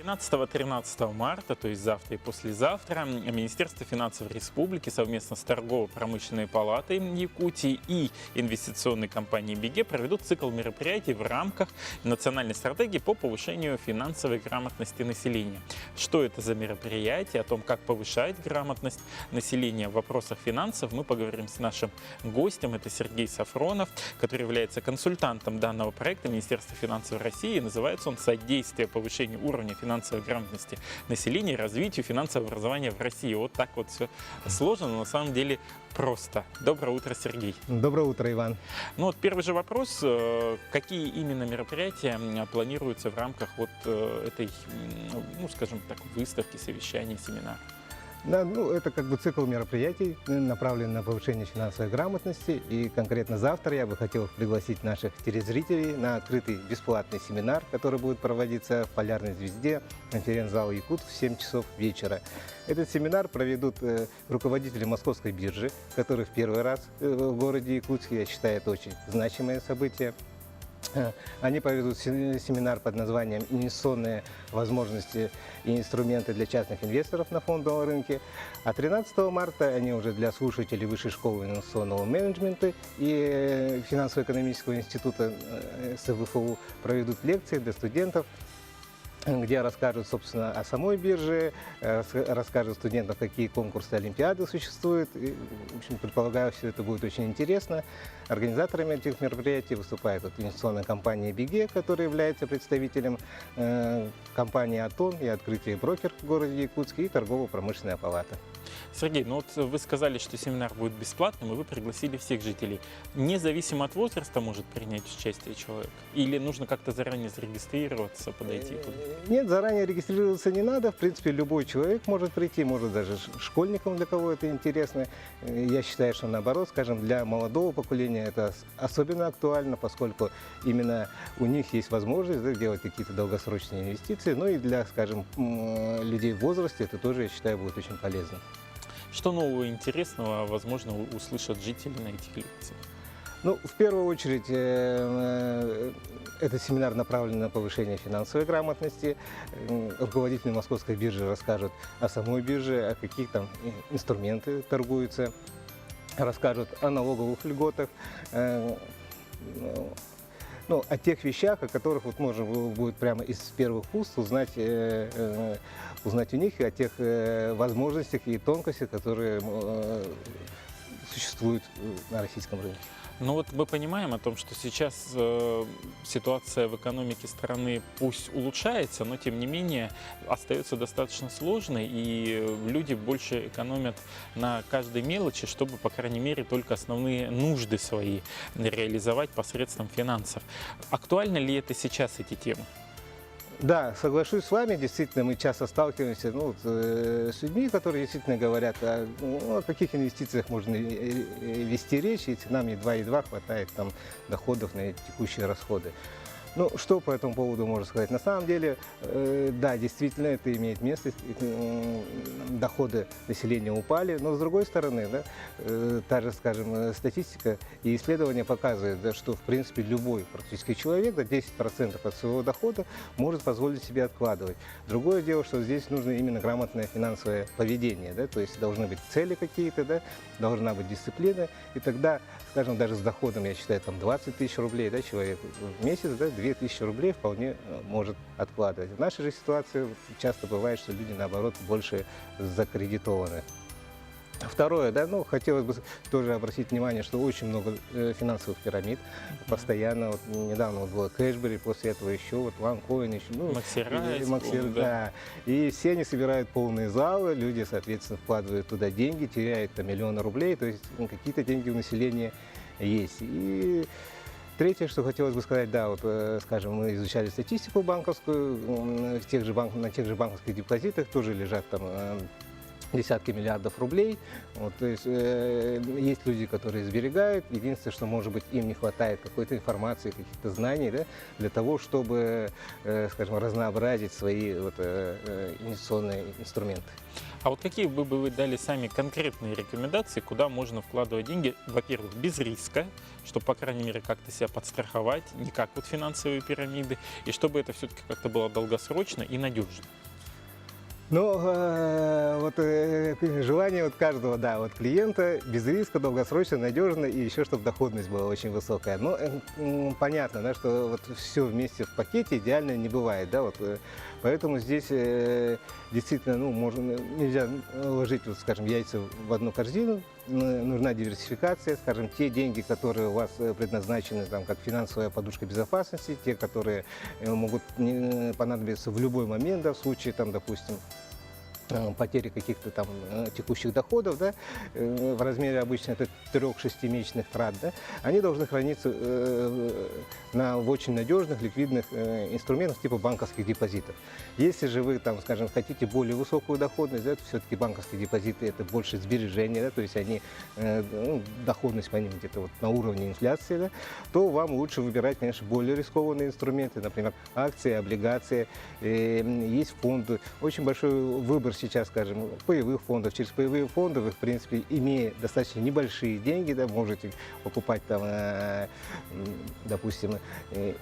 12-13 марта, то есть завтра и послезавтра, Министерство финансов Республики совместно с Торгово-промышленной палатой Якутии и инвестиционной компанией БИГе проведут цикл мероприятий в рамках национальной стратегии по повышению финансовой грамотности населения. Что это за мероприятие, о том, как повышать грамотность населения в вопросах финансов, мы поговорим с нашим гостем. Это Сергей Сафронов, который является консультантом данного проекта Министерства финансов России. И называется он «Содействие повышению уровня финансовой грамотности населения и развитию финансового образования в России». Вот так вот все сложно, но на самом деле просто. Доброе утро, Сергей. Доброе утро, Иван. Ну вот первый же вопрос. Какие именно мероприятия планируются в рамках вот этой, ну скажем так, выставки, совещания, семинара? Да, ну, это как бы цикл мероприятий, направленный на повышение финансовой грамотности. И конкретно завтра я бы хотел пригласить наших телезрителей на открытый бесплатный семинар, который будет проводиться в Полярной звезде, конференц-зал Якут в 7 часов вечера. Этот семинар проведут руководители Московской биржи, которые в первый раз в городе Якутске. Я считаю, это очень значимое событие. Они проведут семинар под названием «Инвестиционные возможности и инструменты для частных инвесторов на фондовом рынке». А 13 марта они уже для слушателей Высшей школы инвестиционного менеджмента и Финансово-экономического института СВФУ проведут лекции для студентов, где расскажут, собственно, о самой бирже, расскажут студентам, какие конкурсы, олимпиады существуют. И, в общем, предполагаю, все это будет очень интересно. Организаторами этих мероприятий выступает инвестиционная компания БИГе, которая является представителем компании «Атон» и «Открытие брокер» в городе Якутске, и Торгово-промышленная палата. Сергей, ну вот вы сказали, что семинар будет бесплатным, и вы пригласили всех жителей. Независимо от возраста может принять участие человек? Или нужно как-то заранее зарегистрироваться, подойти туда? Нет, заранее регистрироваться не надо. В принципе, любой человек может прийти, может даже школьникам, для кого это интересно. Я считаю, что наоборот, скажем, для молодого поколения это особенно актуально, поскольку именно у них есть возможность делать какие-то долгосрочные инвестиции. Ну и для, скажем, людей в возрасте это тоже, я считаю, будет очень полезно. Что нового и интересного, возможно, услышат жители на этих лекциях? Ну, в первую очередь, этот семинар направлен на повышение финансовой грамотности. Руководители Московской биржи расскажут о самой бирже, о каких там инструменты торгуются, расскажут о налоговых льготах, ну, о тех вещах, о которых вот можно будет прямо из первых уст узнать у них, и о тех возможностях и тонкостях, которые существуют на российском рынке. Ну вот мы понимаем о том, что сейчас ситуация в экономике страны пусть улучшается, но тем не менее остается достаточно сложной, и люди больше экономят на каждой мелочи, чтобы, по крайней мере, только основные нужды свои реализовать посредством финансов. Актуальны ли это сейчас, эти темы? Да, соглашусь с вами, действительно, мы часто сталкиваемся с людьми, которые действительно говорят, о каких инвестициях можно вести речь, если нам едва-едва хватает там доходов на текущие расходы. Ну, что по этому поводу можно сказать? На самом деле, да, действительно, это имеет место, доходы населения упали, но с другой стороны, да, та же, скажем, статистика и исследования показывают, да, что, в принципе, любой практически человек, да, 10% от своего дохода может позволить себе откладывать. Другое дело, что здесь нужно именно грамотное финансовое поведение, да, то есть должны быть цели какие-то, да, должна быть дисциплина, и тогда, скажем, даже с доходом, я считаю, там 20 тысяч рублей, да, человек в месяц, да, 2000 рублей вполне может откладывать. В нашей же ситуации часто бывает, что люди, наоборот, больше закредитованы. Второе, да, ну, хотелось бы тоже обратить внимание, что очень много финансовых пирамид постоянно. Вот, недавно вот было Кэшбери, после этого еще вот OneCoin, еще, ну, Максирайс, да. И все они собирают полные залы, люди, соответственно, вкладывают туда деньги, теряют там миллионы рублей, то есть какие-то деньги у населения есть. И третье, что хотелось бы сказать, да, вот, скажем, мы изучали статистику банковскую, на тех же банковских депозитах тоже лежат там десятки миллиардов рублей. Вот, то есть есть люди, которые сберегают. Единственное, что, может быть, им не хватает какой-то информации, каких-то знаний, да, для того, чтобы, скажем, разнообразить свои вот, инвестиционные инструменты. А вот какие бы вы дали сами конкретные рекомендации, куда можно вкладывать деньги, во-первых, без риска, чтобы, по крайней мере, как-то себя подстраховать, не как вот финансовые пирамиды, и чтобы это все-таки как-то было долгосрочно и надежно? Ну, желание вот каждого, да, вот клиента без риска, долгосрочно, надежно и еще, чтобы доходность была очень высокая. Но понятно, да, что вот все вместе в пакете идеально не бывает, да, вот, поэтому здесь действительно, ну, нельзя ложить, вот, скажем, яйца в одну корзину, нужна диверсификация, скажем, те деньги, которые у вас предназначены там, как финансовая подушка безопасности, те, которые могут понадобиться в любой момент, да, в случае, там, допустим, потери каких-то там текущих доходов, да, в размере обычно это 3-6 месячных трат, да, они должны храниться в очень надежных ликвидных инструментах типа банковских депозитов. Если же вы, там, скажем, хотите более высокую доходность, да, то все-таки банковские депозиты это больше сбережения, да, то есть они, доходность по ним где-то вот на уровне инфляции, да, то вам лучше выбирать, конечно, более рискованные инструменты, например, акции, облигации, есть фонды, очень большой выбор сейчас, скажем, паевых фондов. Через паевые фонды вы, в принципе, имея достаточно небольшие деньги, да, можете покупать там, допустим,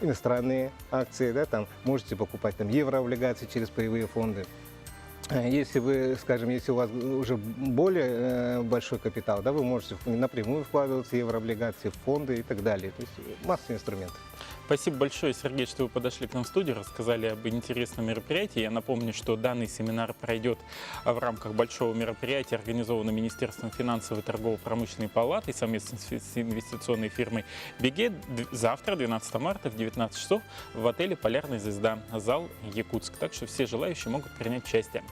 иностранные акции, да, там, можете покупать там еврооблигации через паевые фонды. Если вы, скажем, если у вас уже более большой капитал, да, вы можете напрямую вкладываться в еврооблигации, в фонды и так далее. То есть масса инструментов. Спасибо большое, Сергей, что вы подошли к нам в студию, рассказали об интересном мероприятии. Я напомню, что данный семинар пройдет в рамках большого мероприятия, организованного Министерством финансов и торгово-промышленной палаты совместно с инвестиционной фирмой «Биге» завтра, 12 марта, в 19 часов в отеле «Полярная звезда», зал «Якутск». Так что все желающие могут принять участие.